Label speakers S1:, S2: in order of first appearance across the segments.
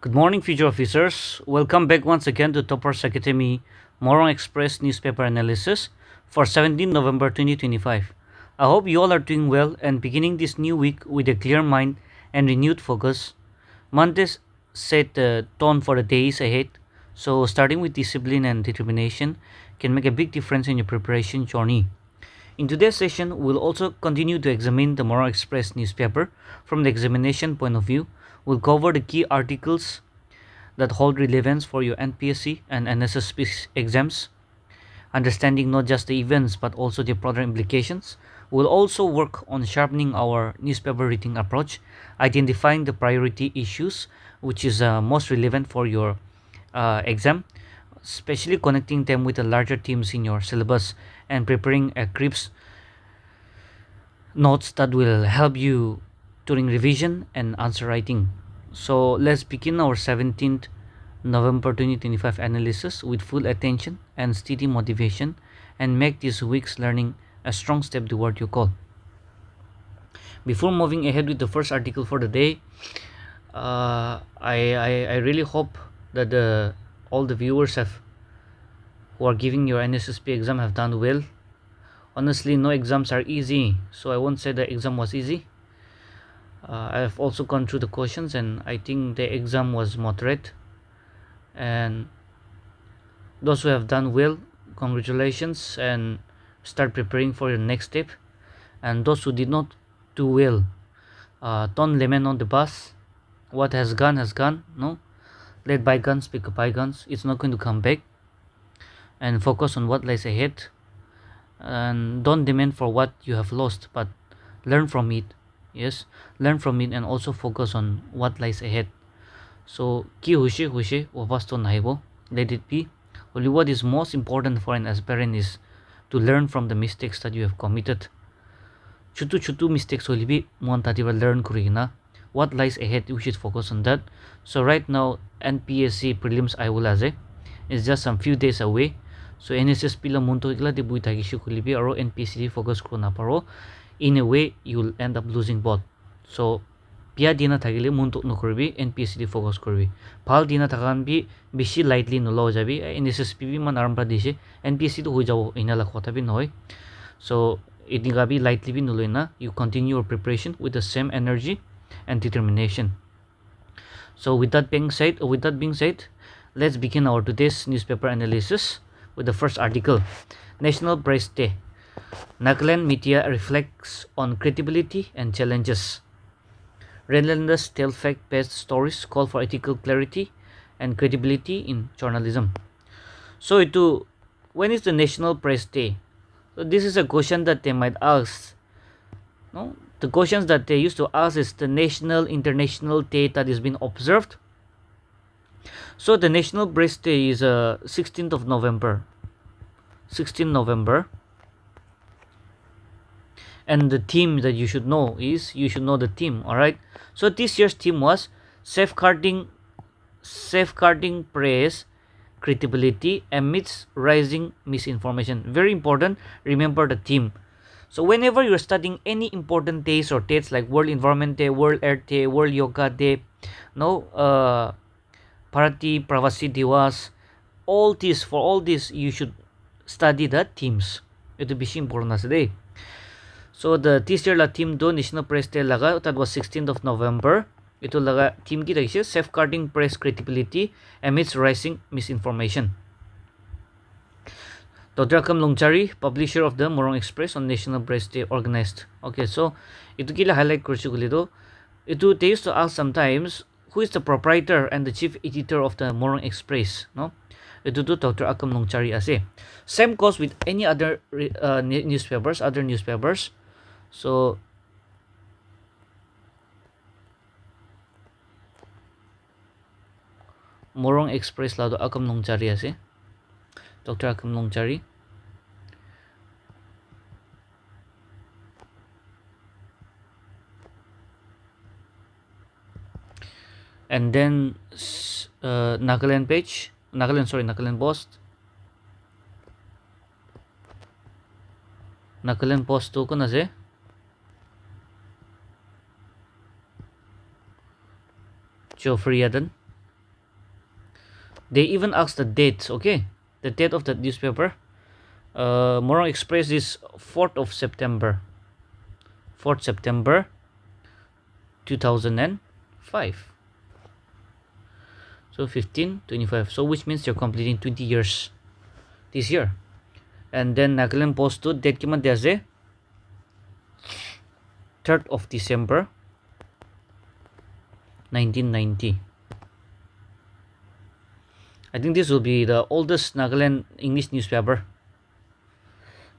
S1: Good morning, future officers. Welcome back once again to Toppers Academy Morung Express newspaper analysis for 17 November 2025. I hope you all are doing well and beginning this new week with a clear mind and renewed focus. Mondays set the tone for the days ahead, so starting with discipline and determination can make a big difference in your preparation journey. In today's session, we'll also continue to examine the Morung Express newspaper from the examination point of view. We'll cover the key articles that hold relevance for your NPSC and NSSB exams, understanding not just the events but also the broader implications. We'll also work on sharpening our newspaper reading approach, identifying the priority issues which is most relevant for your exam, especially connecting them with the larger themes in your syllabus and preparing a crisp notes that will help you during revision and answer writing. So let's begin our 17th November 2025 analysis with full attention and steady motivation and make this week's learning a strong step toward your goal. Before moving ahead with the first article for the day, I really hope that all the viewers who are giving your NSSB exam have done well. Honestly, no exams are easy, so I won't say the exam was easy. I have also gone through the questions and I think the exam was moderate. And those who have done well, congratulations and start preparing for your next step. And those who did not do well, don't lament on the bus. What has gone has gone. No, let bygones be bygones. It's not going to come back. And focus on what lies ahead. And don't demand for what you have lost, but learn from it. Yes, learn from it and also focus on what lies ahead. So ki hushi wabasto naibo, let it be. Only what is most important for an aspirant is to learn from the mistakes that you have committed. Chutu mistakes will be one that you will learn kurina. What lies ahead, we should focus on that. So right now NPSC prelims Aiwulaze is just some few days away. So NSSB la munto ikla di buita gishu kulibi aro NPSC focus kurna paro. In a way, you'll end up losing both. So pia dina thagile muntok no korbi NPSC focus korbi. Phal dina thagan bi bishi lightly no lo jabi NSSB bi man arambra dishe NPSC to ho jabo ina la khota bi noy. So idinga bi lightly bi no loina. You continue your preparation with the same energy and determination. So with that being said, let's begin our today's newspaper analysis with the first article. National Press Day. Nagaland media reflects on credibility and challenges. Relentless tell fact-based stories call for ethical clarity and credibility in journalism. So when is the National Press Day? So this is a question that they might ask. No, the questions that they used to ask is the national, international day that is being observed. So the National Press Day is 16th of November. 16th November. And the theme that you should know is, you should know the theme, alright? So this year's theme was safeguarding press credibility amidst rising misinformation. Very important, remember the theme. So whenever you're studying any important days or dates like World Environment Day, World Earth Day, World Yoga Day, Bharati Pravasi Diwas, all this you should study the themes. It will be important today. So the this year la theme do National Press Day laga, that was 16th of November. Ito laga theme ki rakise safeguarding press credibility amidst rising misinformation. Dr. Akam Longchari, publisher of the Morung Express on National Press Day organized. Okay, so ito kila highlight kursi kulido. Ito they used to ask sometimes who is the proprietor and the chief editor of the Morung Express, no? Ito to Dr. Akam Longchari ase. Same goes with any other newspapers. So Morung Express lado Akam Longchari ase. Dr. Akam Longchari. And then Nagaland Post. Nagaland Post to kuna se. Geoffrey Aden. They even ask the date, okay, the date of the newspaper. Morung Express is 4th of September, 4th September 2005. So 15, 25. So which means you're completing 20 years this year. And then Nagaland Post to date kiman diase 3rd of December 1990. I think this will be the oldest Nagaland English newspaper.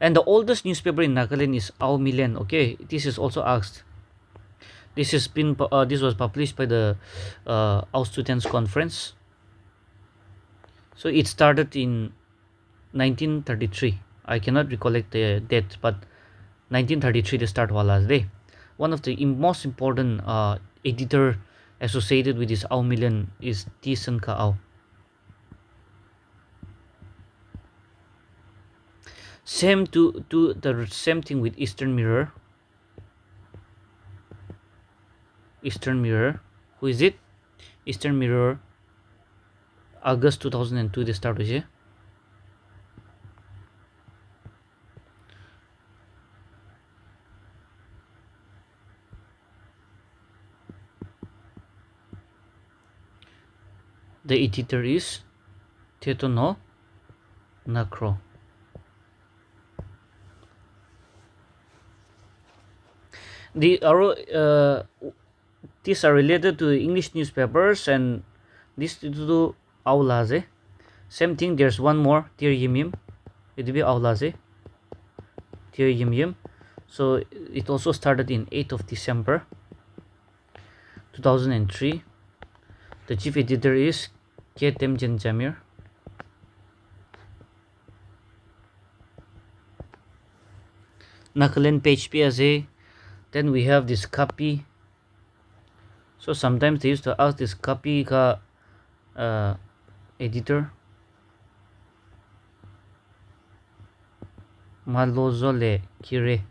S1: And the oldest newspaper in Nagaland is Ao Milen. Okay, this is also asked. This was published by the Ao Students Conference. So it started in 1933. I cannot recollect the date, but 1933 the start wala day. One of the most important editor associated with this Ao Milen is Tisan Ka Ao. Same to the same thing with Eastern Mirror. Eastern Mirror. Who is it? Eastern Mirror. August 2002 they start with. The editor is Tetono Nakro. These are related to English newspapers, and this to Aulaze. Same thing, there's one more, Tir Yimim. It will be Aulaze. Tir Yimim. So it also started in 8th of December 2003. The chief editor is K. Temjen Jamir. Nakalan page PSA. Then we have this copy. So sometimes they used to ask this copy ka editor. Malozole Kire.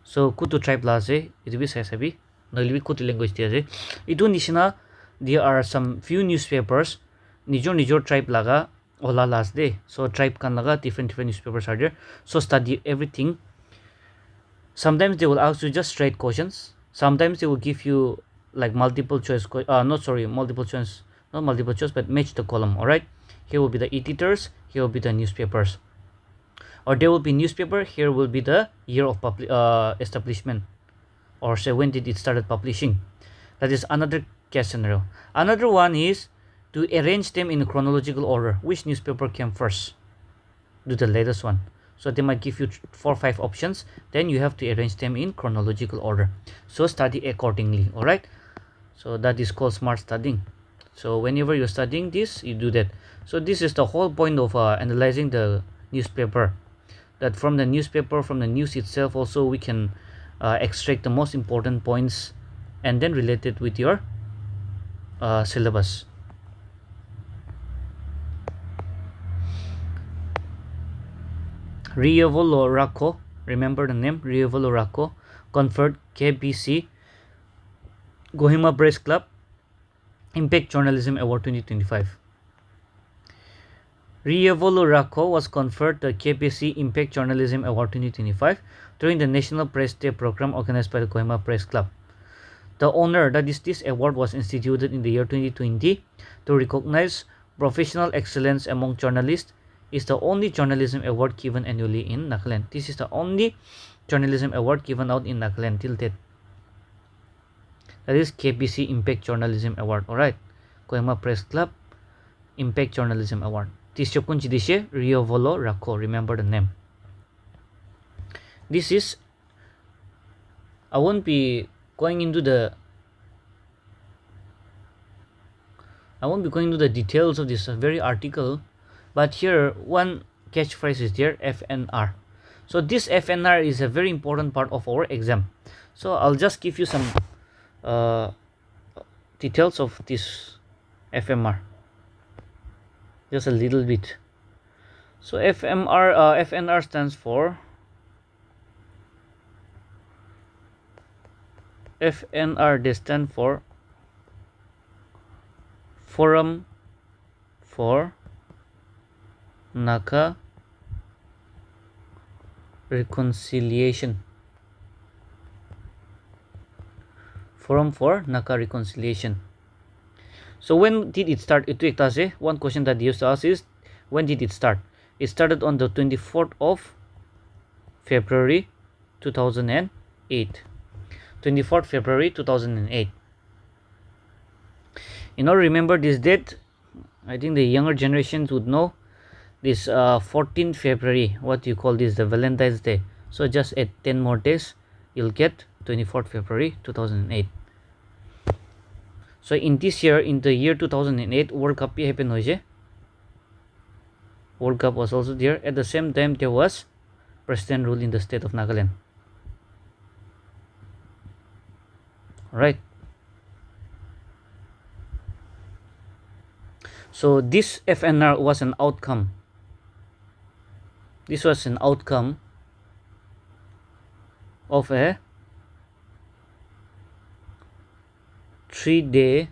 S1: So kutu tribe laze it will be sabi. No will be kutu language there. Itu nishina there are some few newspapers nijor tribe laga ola last day. So tribe kan laga different newspapers are there. So study everything. Sometimes they will ask you just straight questions. Sometimes they will give you like multiple choice. Multiple choice. Not multiple choice, but match the column. All right. Here will be the editors. Here will be the newspapers. Or there will be newspaper. Here will be the year of establishment, or say when did it started publishing. That is another case scenario. Another one is to arrange them in chronological order. Which newspaper came first? Do the latest one. So they might give you 4 or 5 options. Then you have to arrange them in chronological order. So study accordingly. All right. So that is called smart studying. So whenever you're studying this, you do that. So this is the whole point of analyzing the newspaper. That from the newspaper, from the news itself, also we can extract the most important points and then relate it with your syllabus. Rievolo Racco, remember the name, Rievolo Racco, conferred KBC Kohima Press Club Impact Journalism Award 2025. Rievolo Racco was conferred the KBC Impact Journalism Award 2025 during the National Press Day program organized by the Kohima Press Club. The honor, that is, this award was instituted in the year 2020 to recognize professional excellence among journalists. Is the only journalism award given annually in Nagaland. This is the only journalism award given out in Nagaland till date. That is KBC Impact Journalism Award. Alright. Kohima Press Club Impact Journalism Award. This is Rievolo Racco. Remember the name. This is, I won't be going into the details of this very article, but here one catchphrase is there, FNR. So this FNR is a very important part of our exam. So I'll just give you some details of this FMR, just a little bit. So FNR stands for FNR. They stand for Forum for Naka reconciliation. Forum for Naka reconciliation. So when did it start? One question that they used to ask is, when did it start? It started on the 24th of February 2008. 24th February 2008. Remember this date? I think the younger generations would know this 14th February. What you call this? The Valentine's Day. So just add 10 more days, you'll get 24th February 2008. So in this year, in the year 2008, World Cup happened. World Cup was also there. At the same time, there was president rule in the state of Nagaland. Right. So this FNR was an outcome. This was an outcome of a 3-day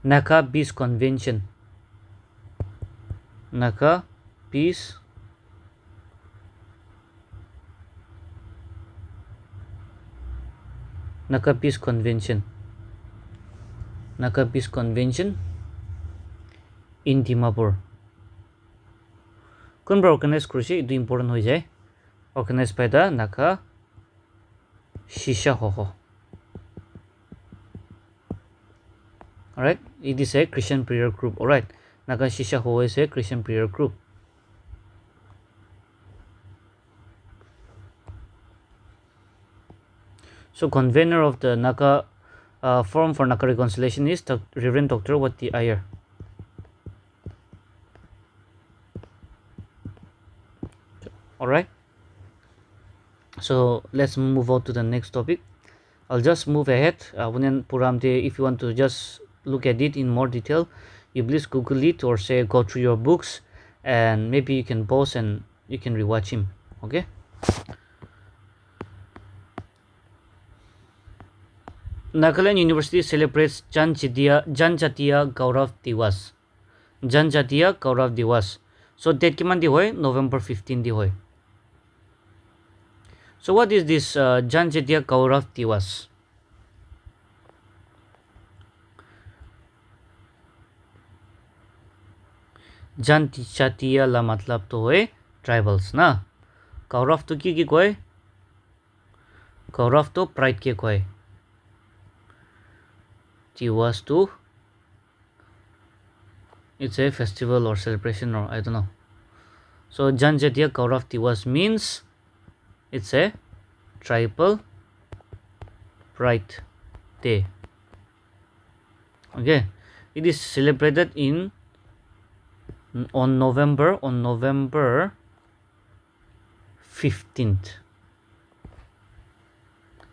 S1: Naka Peace Convention. Naka Peace Convention. Naka Peace Convention in Dimapur. Kunba organized krushi itu important hoi jai. Organized by the Naka Shisha Hoho. Alright, it is a Christian prayer group. Alright, Naka Shisha Hoho is a Christian prayer group. So convener of the Naka Forum for Naka Reconciliation is Reverend Dr. Wati Iyer. Alright, so let's move on to the next topic. I'll just move ahead. If you want to just look at it in more detail, you please Google it or say go through your books, and maybe you can pause and you can rewatch him. Okay. Nagaland University celebrates Janjatiya Gaurav Diwas. Janjatiya Gaurav Diwas. So date kiman di hoy? November 15 di hoy. So what is this Janjatiya Gaurav Diwas? Janjatiya la matlab to hoy tribals na. Gaurav to ki koy? Gaurav to pride ke koy. Diwas to, it's a festival or celebration, or I don't know. So Janjatiya Gaurav Diwas means it's a tribal pride day. Okay, it is celebrated on November 15th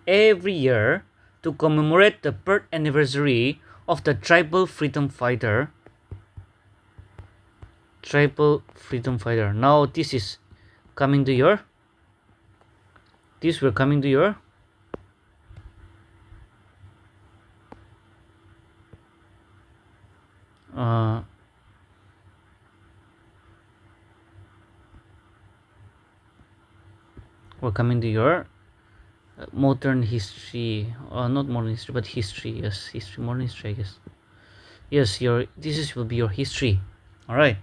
S1: every year to commemorate the birth anniversary of the tribal freedom fighter. Now this is coming to your. We're coming to your. We're coming to your modern history, not modern history, but history. Yes, history, modern history, I guess. Yes, will be your history. All right.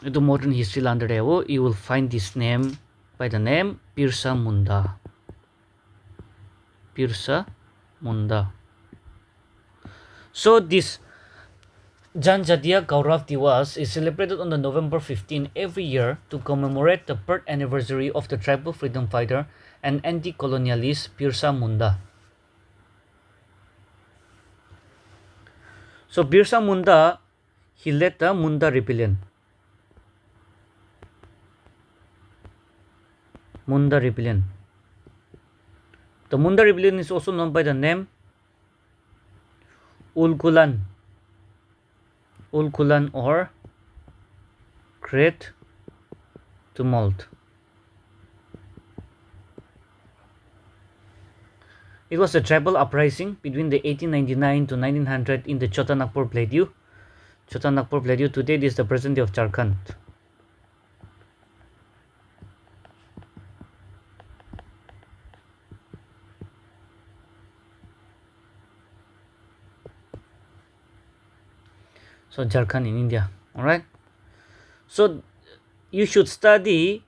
S1: The modern history under you will find this name by the name Birsa Munda. Birsa Munda. So this Janjatiya Gaurav Diwas is celebrated on the November 15 every year to commemorate the birth anniversary of the tribal freedom fighter and anti-colonialist Birsa Munda. So Birsa Munda, he led the Munda rebellion. Munda rebellion. The Munda rebellion is also known by the name Ulgulan or Great Tumult. It was a tribal uprising between the 1899 to 1900 in the Chota Nagpur Plateau. Chota Nagpur Plateau today is the present day of Jharkhand. So Jharkhand in India. Alright. So you should study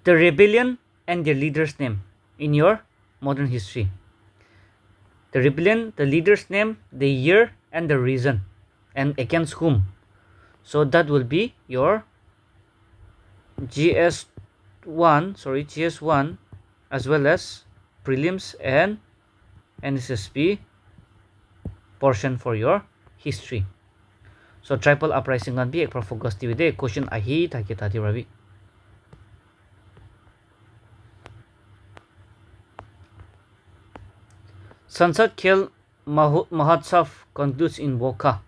S1: the rebellion and their leader's name in your modern history. The rebellion, the leader's name, the year, and the reason, and against whom. So that will be your GS1 as well as prelims and NSSB portion for your history. So tribal uprising can be a focus the question ahi take tati rabi. Sansad Khel Mahotsav concludes in Wokha.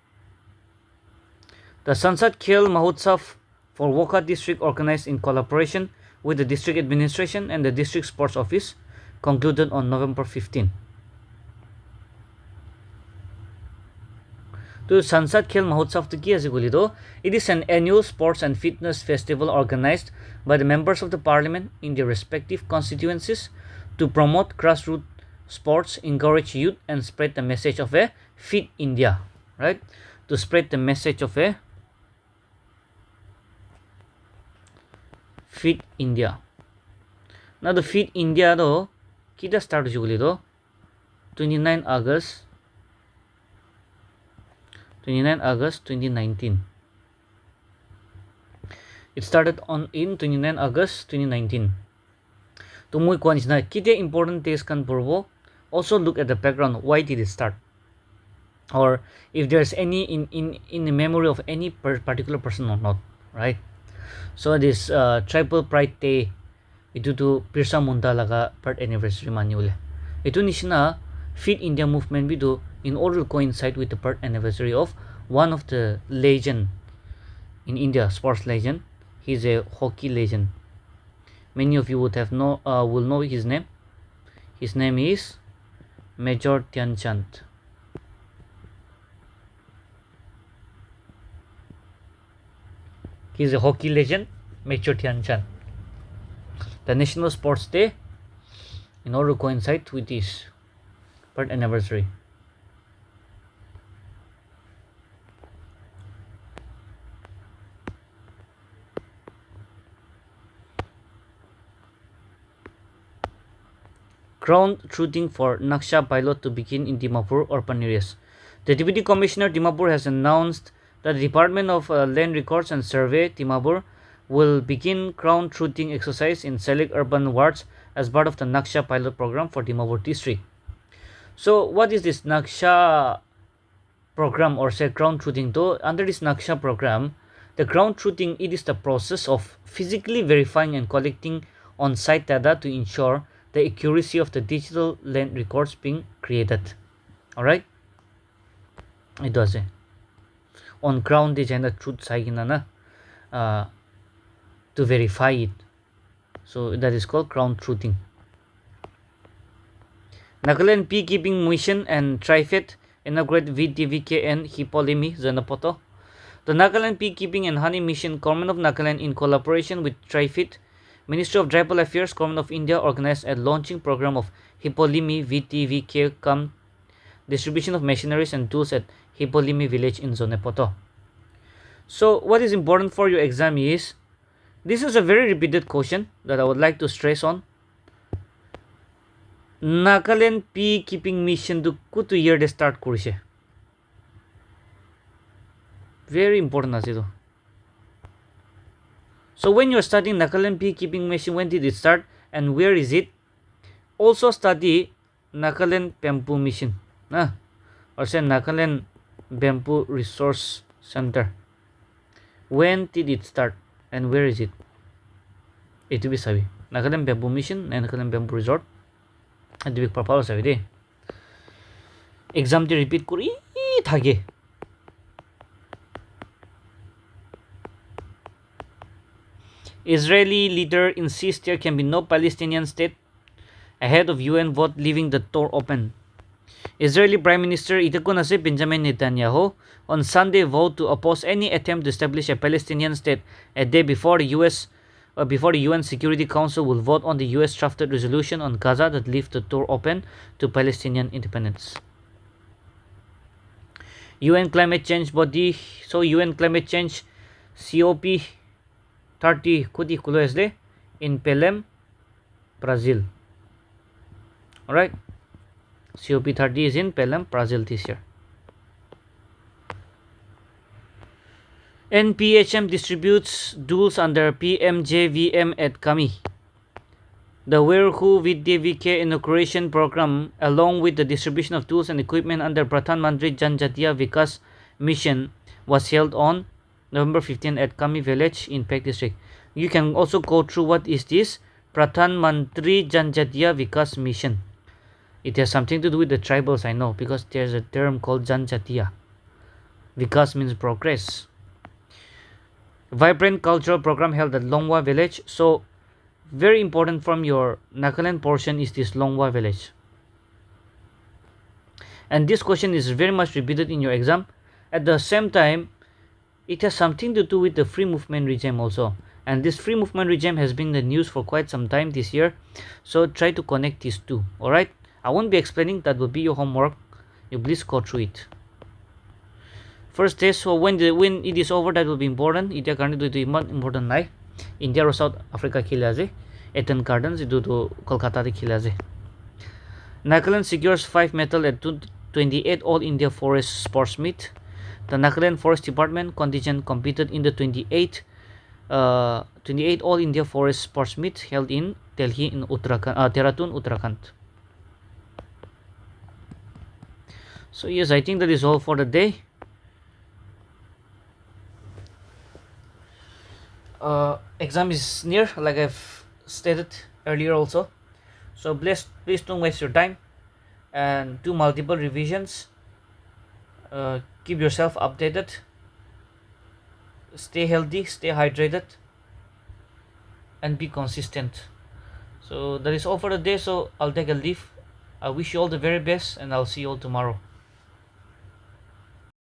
S1: The Sansad Khel Mahotsav for Wokha district, organized in collaboration with the district administration and the district sports office, concluded on November 15. To Sansad Khel Mahotsav to Kiazigulido, it is an annual sports and fitness festival organized by the members of the parliament in their respective constituencies to promote grassroots sports, encourage youth, and spread the message of a fit India. Right? To spread the message of a fit India. Now the fit India though, kita start Jugulido 29 August 2019. It started in 29 August 2019. To muy kwan is na kite important days kan purbo. Also look at the background. Why did it start? Or if there's any in the memory of any particular person or not, right? So this tribal pride day itu to Birsa Munda laga birth anniversary manual. Itu nishina Fit India movement bido in order to coincide with the birth anniversary of one of the legend in India, sports legend. He's a hockey legend. Many of you would have will know his name. His name is Major Dhyan Chand. He's a hockey legend, Major Dhyan Chand. The National Sports Day, in order to coincide with his birth anniversary. Ground truthing for Naksha pilot to begin in Dimapur urban areas. The Deputy Commissioner Dimapur has announced that the Department of Land Records and Survey Dimapur will begin ground truthing exercise in select urban wards as part of the Naksha pilot program for Dimapur district. So what is this Naksha program, or say ground truthing? Though under this Naksha program, the ground truthing, it is the process of physically verifying and collecting on-site data to ensure the accuracy of the digital land records being created. Alright? It does it. On ground they the truth saigina na to verify it. So that is called ground truthing. Nagaland Beekeeping Mission and TriFed inaugurate VDVK and Hipolimi Zanapoto. The Nagaland Beekeeping and Honey Mission, Government of Nagaland, in collaboration with TriFed, Ministry of Tribal Affairs, Government of India, organized a launching program of Hipolimi VTVK cum distribution of machineries and tools at Hipolimi village in Zonepoto. So what is important for your exam is, this is a very repeated question that I would like to stress on. Nagaland Beekeeping Mission to kutu year they start kurise. Very important as it. So when you're studying Nagaland Beekeeping Mission, when did it start and where is it? Also study Nagaland Bamboo Mission, or say Nagaland Bamboo Resource Center. When did it start and where is it? It will be sabi. Nagaland Bamboo Mission and Nagaland Bamboo Resort. And the big purpose sabi de. Exam de repeat kuri thage. Israeli leader insists there can be no Palestinian state ahead of UN vote leaving the door open. Israeli Prime Minister Itakunase Benjamin Netanyahu on Sunday vowed to oppose any attempt to establish a Palestinian state a day before before the UN Security Council will vote on the US drafted resolution on Gaza that leaves the door open to Palestinian independence. UN climate change body, so UN climate change COP 30 kudi kuloesle in Pelham, Brazil. Alright, COP 30 is in Pelham, Brazil this year. NPHM distributes duals under PMJVM at Kami. The Werhu Vidya VK inauguration program, along with the distribution of tools and equipment under Pradhan Mantri Janjatiya Vikas Mission, was held on November 15 at Kami village in Pek district. You can also go through what is this Pradhan Mantri Janjatiya Vikas Mission. It has something to do with the tribals, I know, because there's a term called Janjatiya. Vikas means progress. Vibrant cultural program held at Longwa village. So very important from your Nagaland portion is this Longwa village. And this question is very much repeated in your exam. At the same time, it has something to do with the free movement regime also. And this free movement regime has been in the news for quite some time this year. So try to connect these two. Alright? I won't be explaining, that will be your homework. You please go through it. First test, so when it is over, that will be important. It is currently to important nai. India or South Africa khila je. Eden Gardens itu to Kolkata de khila je. Nagaland secures 5 medal at 28 All India Forest Sports Meet. The Nagaland Forest Department contingent competed in the 28 All India Forest Sports Meet held in Delhi in Dehradun, Uttarakhand. So yes, I think that is all for the day. Exam is near, like I've stated earlier also. So please don't waste your time and do multiple revisions. Keep yourself updated. Stay healthy, stay hydrated, and be consistent. So that is all for the day. So I'll take a leave. I wish you all the very best, and I'll see you all tomorrow.